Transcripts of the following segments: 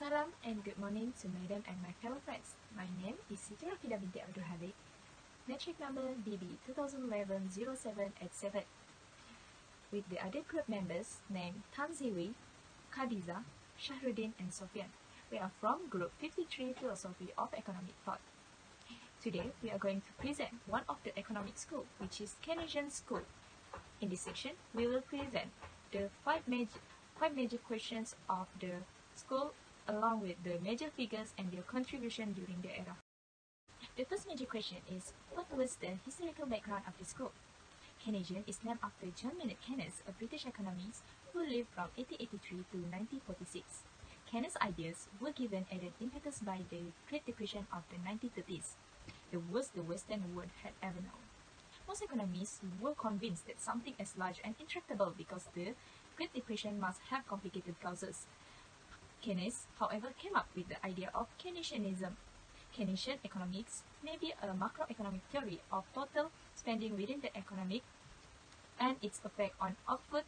malam and good morning to Madam and my fellow friends. My name is Sitti Binti Abdul Halik, metric number BB 2011-0787, with the other group members named Sze Wei, Khadizah, Syahruddin and Sopian. We are from Group 53 Philosophy of Economic Thought. Today, we are going to present one of the economic school, which is Keynesian school. In this section, we will present the five major questions of the school along with the major figures and their contribution during the era. The first major question is, what was the historical background of the school? Keynesian is named after John Maynard Keynes, a British economist who lived from 1883 to 1946. Keynes' ideas were given added impetus by the Great Depression of the 1930s, the worst the Western world had ever known. Most economists were convinced that something as large and intractable because the Great Depression must have complicated causes. Keynes, however, came up with the idea of Keynesianism. Keynesian economics may be a macroeconomic theory of total spending within the economy and its effect on output,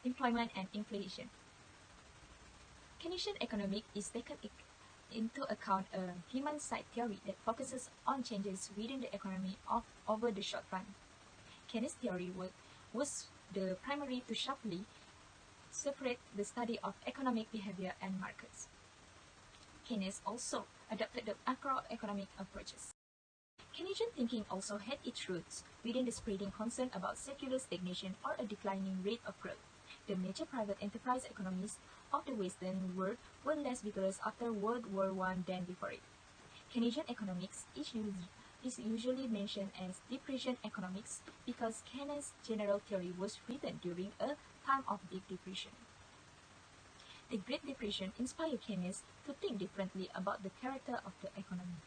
employment, and inflation. Keynesian economics is taken into account a demand-side theory that focuses on changes within the economy over the short run. Keynes' theory was the primary to sharply separate the study of economic behavior and markets. Keynes also adopted the macroeconomic approaches. Keynesian thinking also had its roots within the spreading concern about secular stagnation or a declining rate of growth. The major private enterprise economies of the Western world were less vigorous after World War I than before it. Keynesian economics is usually mentioned as depression economics because Keynes' general theory was written during a time of Big Depression. The Great Depression inspired Keynes to think differently about the character of the economy.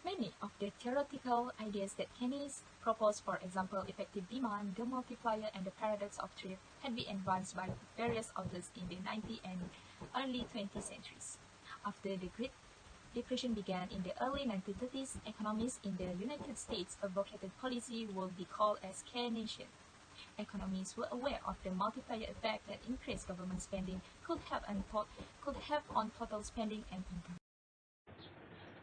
Many of the theoretical ideas that Keynes proposed, for example, effective demand, the multiplier, and the paradox of thrift, had been advanced by various authors in the 19th and early 20th centuries. After the Great Depression began in the early 1930s, economists in the United States advocated policy would be called as Keynesian. Economists were aware of the multiplier effect that increased government spending could have on total spending and income.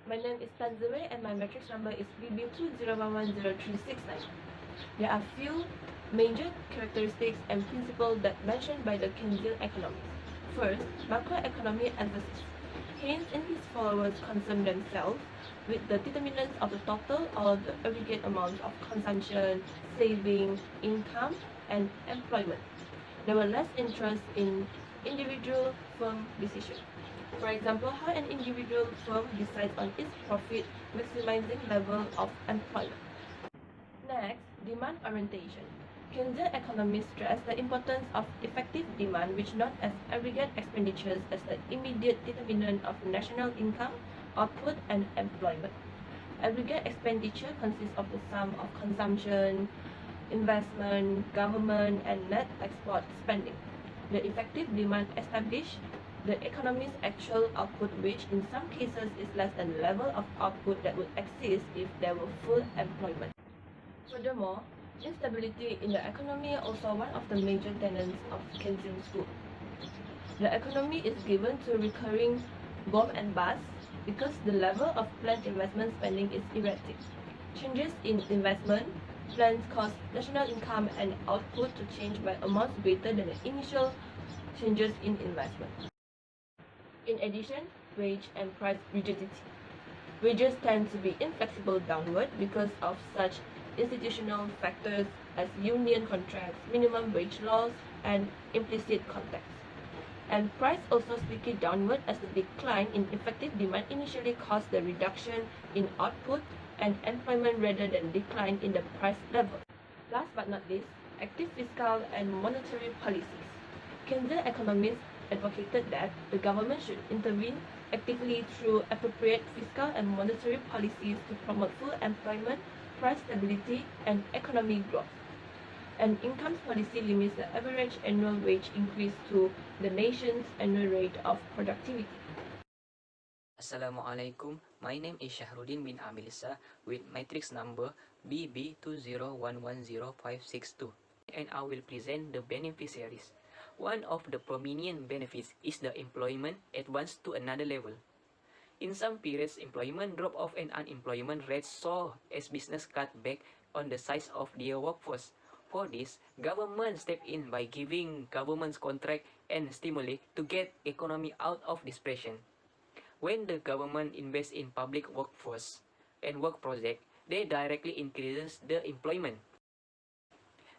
My name is Sze Wei and my matrix number is BB20110369. There are few major characteristics and principles that mentioned by the Keynesian economists. First, macroeconomic emphasis. Keynes and his followers concerned themselves with the determinants of the total or the aggregate amounts of consumption, saving, income, and employment. There were less interest in individual firm decisions. For example, how an individual firm decides on its profit maximizing level of employment. Next, demand orientation. Keynesian economists stress the importance of effective demand, which not as aggregate expenditures as the immediate determinant of national income, output, and employment. Aggregate expenditure consists of the sum of consumption, investment, government, and net export spending. The effective demand establishes the economy's actual output, which in some cases is less than the level of output that would exist if there were full employment. Furthermore, instability in the economy is also one of the major tenets of Keynesian school. The economy is given to recurring boom and bust because the level of planned investment spending is erratic. Changes in investment plans cause national income and output to change by amounts greater than the initial changes in investment. In addition, wage and price rigidity. Wages tend to be inflexible downward because of such institutional factors as union contracts, minimum wage laws, and implicit context. And price also sticky downward as the decline in effective demand initially caused the reduction in output and employment rather than decline in the price level. Last but not least, active fiscal and monetary policies. Keynesian economists advocated that the government should intervene actively through appropriate fiscal and monetary policies to promote full employment, price stability, and economic growth. An income policy limits the average annual wage increase to the nation's annual rate of productivity. Assalamualaikum. My name is Syahruddin bin Amilsah with matrix number BB20110562, and I will present the beneficiaries. One of the prominent benefits is the employment advance to another level. In some periods, employment drop off and unemployment rates soar as business cut back on the size of their workforce. For this, government step in by giving governments contract and stimuli to get economy out of depression. When the government invests in public workforce and work project, they directly increases the employment.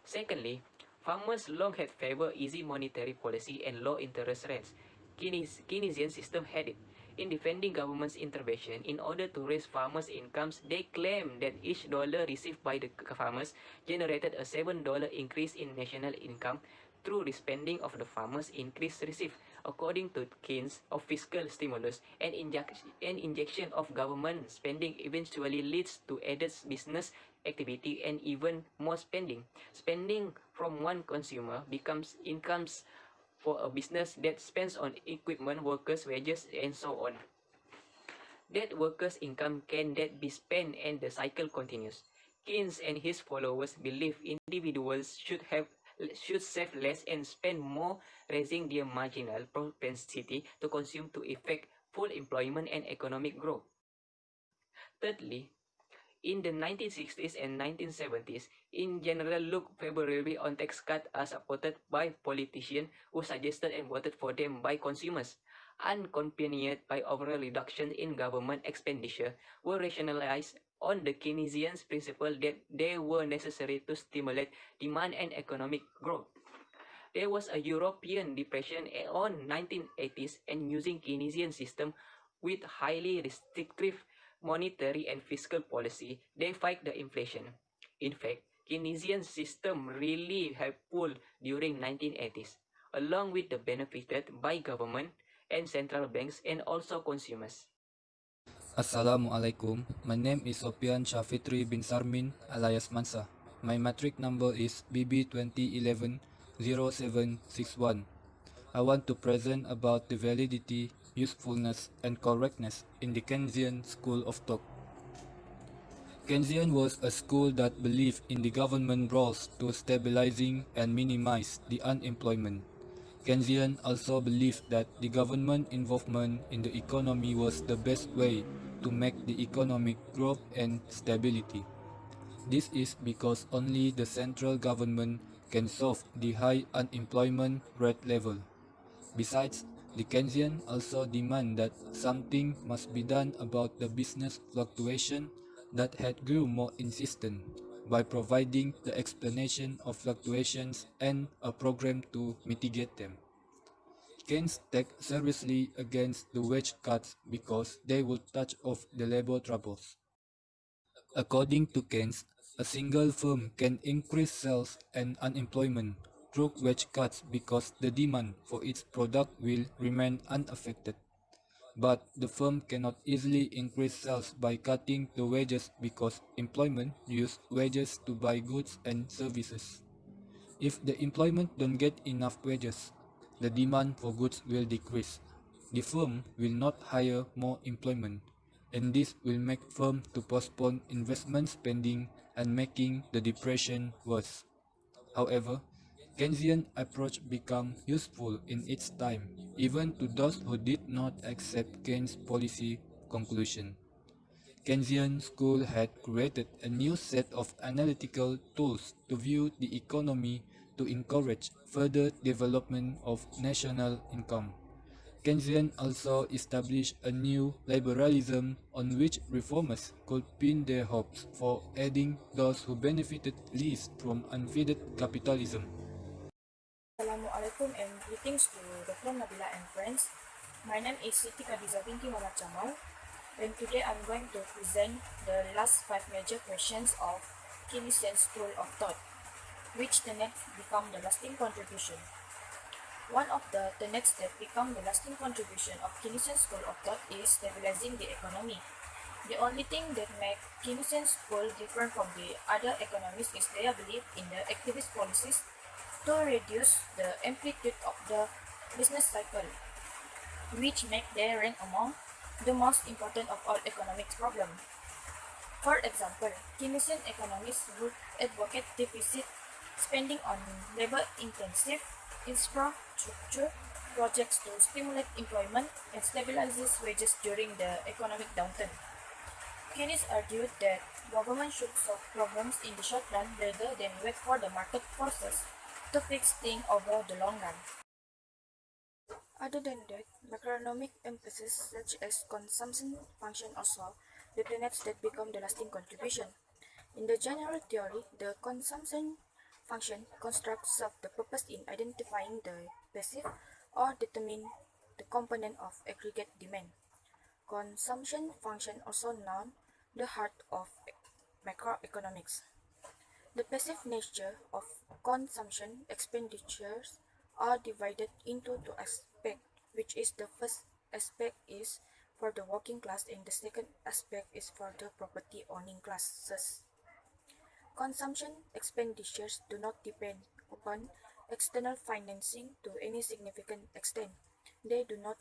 Secondly, farmers long had favored easy monetary policy and low interest rates. Keynesian system had it. In defending government's intervention in order to raise farmers' incomes, they claim that each dollar received by the farmers generated a $7 increase in national income through the spending of the farmers increase received. According to Keynes, of fiscal stimulus and injection of government spending eventually leads to added business activity and even more spending. Spending from one consumer becomes incomes for a business that spends on equipment, workers' wages, and so on. That workers' income can then be spent and the cycle continues. Keynes and his followers believe individuals should save less and spend more, raising their marginal propensity to consume to effect full employment and economic growth. Thirdly, in the 1960s and 1970s, in general looked favorably on tax cuts as supported by politicians who suggested and voted for them by consumers, unaccompanied by overall reduction in government expenditure, were rationalized on the Keynesian principle that they were necessary to stimulate demand and economic growth. There was a European depression on 1980s, and using Keynesian system with highly restrictive monetary and fiscal policy, they fight the inflation. In fact, Keynesian system really helpful during 1980s, along with the benefited by government and central banks and also consumers. Assalamualaikum. My name is Sopian Fitri bin Sarmin alias Mansah. My matric number is BB 2011-0761. I want to present about the validity, usefulness, and correctness in the Keynesian school of thought. Keynesian was a school that believed in the government roles to stabilizing and minimize the unemployment. Keynesian also believed that the government involvement in the economy was the best way to make the economic growth and stability. This is because only the central government can solve the high unemployment rate level. Besides, the Keynesian also demand that something must be done about the business fluctuation that had grew more insistent by providing the explanation of fluctuations and a program to mitigate them. Keynes take seriously against the wage cuts because they would touch off the labor troubles. According to Keynes, a single firm can increase sales and unemployment through wage cuts because the demand for its product will remain unaffected. But the firm cannot easily increase sales by cutting the wages because employment uses wages to buy goods and services. If the employment don't get enough wages, the demand for goods will decrease. The firm will not hire more employment, and this will make firms to postpone investment spending and making the depression worse. However, Keynesian approach became useful in its time, even to those who did not accept Keynes' policy conclusion. Keynesian school had created a new set of analytical tools to view the economy to encourage further development of national income. Keynesian also established a new liberalism on which reformers could pin their hopes for aiding those who benefited least from unfettered capitalism. Assalamualaikum and greetings to Dr. Nabila and friends. My name is Sitti Khadizah Binti Jamal, and today I'm going to present the last 5 major questions of Keynesian school of thought, which the next become the lasting contribution. One of the next step become the lasting contribution of Keynesian school of thought is stabilizing the economy. The only thing that makes Keynesian school different from the other economists is their belief in the activist policies to reduce the amplitude of the business cycle, which make their rank among the most important of all economic problems. For example, Keynesian economists would advocate deficit spending on labor-intensive infrastructure projects to stimulate employment and stabilizes wages during the economic downturn. Keynes argued that government should solve problems in the short run rather than wait for the market forces to fix things over the long run. Other than that, macroeconomic emphasis such as consumption function also the tenets that become the lasting contribution. In the general theory, the consumption function construct serve the purpose in identifying the passive or determine the component of aggregate demand. Consumption function also known the heart of macroeconomics. The passive nature of consumption expenditures are divided into two aspects, which is the first aspect is for the working class and the second aspect is for the property owning classes. Consumption expenditures do not depend upon external financing to any significant extent. They do not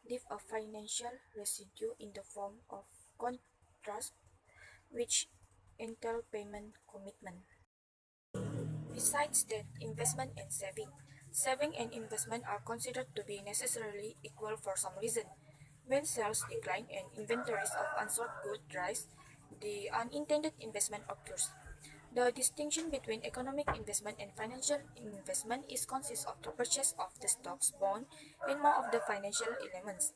leave a financial residue in the form of contracts which entail payment commitment. Besides that, investment and saving and investment are considered to be necessarily equal for some reason. When sales decline and inventories of unsold goods rise, the unintended investment occurs. The distinction between economic investment and financial investment is consists of the purchase of the stocks, bond, and more of the financial elements.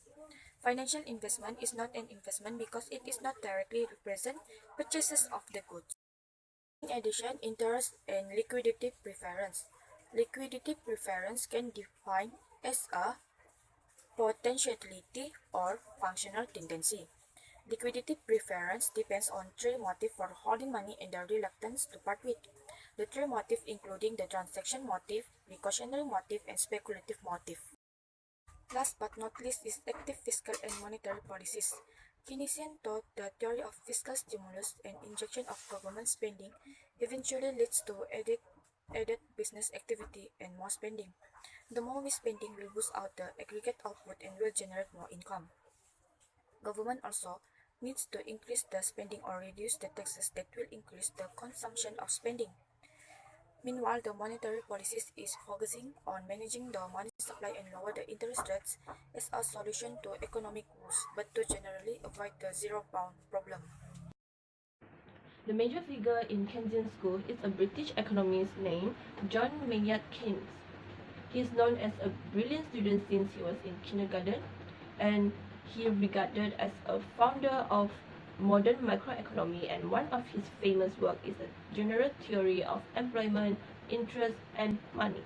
Financial investment is not an investment because it is not directly represent purchases of the goods. In addition, interest and liquidity preference. Liquidity preference can be defined as a potentiality or functional tendency. Liquidity preference depends on three motives for holding money and the reluctance to part with. The three motives including the transaction motive, precautionary motive, and speculative motive. Last but not least is active fiscal and monetary policies. Keynesian thought the theory of fiscal stimulus and injection of government spending eventually leads to added business activity and more spending. The more we spending will boost out the aggregate output and will generate more income. Government also needs to increase the spending or reduce the taxes that will increase the consumption of spending. Meanwhile, the monetary policies is focusing on managing the money supply and lower the interest rates as a solution to economic woes, but to generally avoid the zero-bound problem. The major figure in Keynesian school is a British economist named John Maynard Keynes. He is known as a brilliant student since he was in kindergarten, and he regarded as a founder of modern microeconomy, and one of his famous work is the general theory of employment, interest, and money.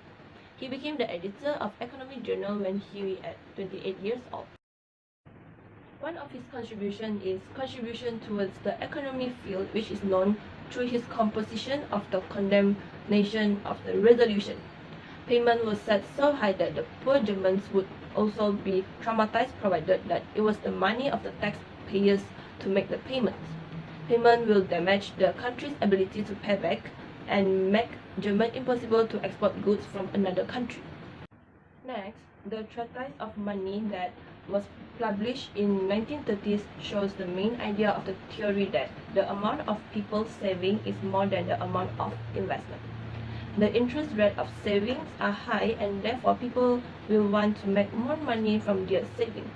He became the editor of Economic Journal when he was at 28 years old. One of his contributions is contribution towards the economy field, which is known through his composition of the condemnation of the resolution. Payment was set so high that the poor Germans would also be traumatized provided that it was the money of the taxpayers to make the payments. Payment will damage the country's ability to pay back and make German impossible to export goods from another country. Next, the Treatise of Money that was published in 1930s shows the main idea of the theory that the amount of people saving is more than the amount of investment. The interest rate of savings are high and therefore people will want to make more money from their savings.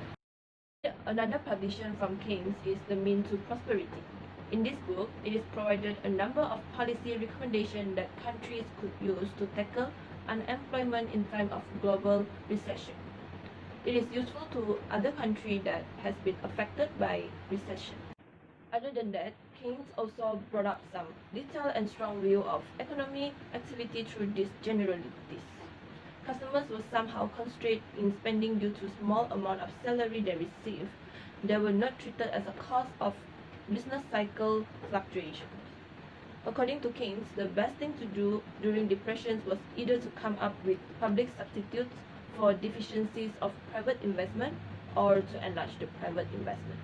Another publication from Keynes is The Mean to Prosperity. In this book, it is provided a number of policy recommendations that countries could use to tackle unemployment in time of global recession. It is useful to other countries that has been affected by recession. Other than that, Keynes also brought up some detailed and strong view of economic activity through these generalities. Customers were somehow constrained in spending due to small amount of salary they received. They were not treated as a cause of business cycle fluctuations. According to Keynes, the best thing to do during depressions was either to come up with public substitutes for deficiencies of private investment or to enlarge the private investment.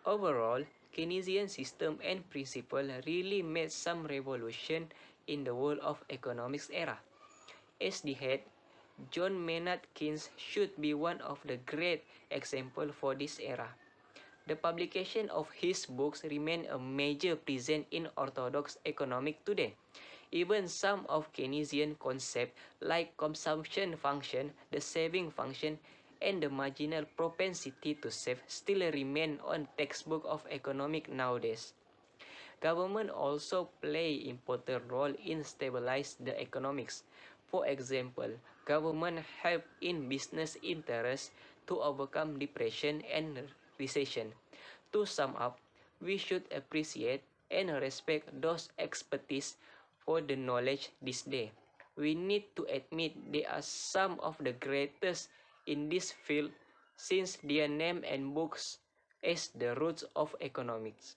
Overall, Keynesian system and principle really made some revolution in the world of economics era. As the head, John Maynard Keynes should be one of the great examples for this era. The publication of his books remain a major presence in orthodox economics today. Even some of Keynesian concepts like consumption function, the saving function, and the marginal propensity to save still remain on textbook of economics nowadays. Government also play important role in stabilize the economics. For example, government help in business interests to overcome depression and recession. To sum up, we should appreciate and respect those expertise for the knowledge this day. We need to admit they are some of the greatest in this field since their name and books as the roots of economics.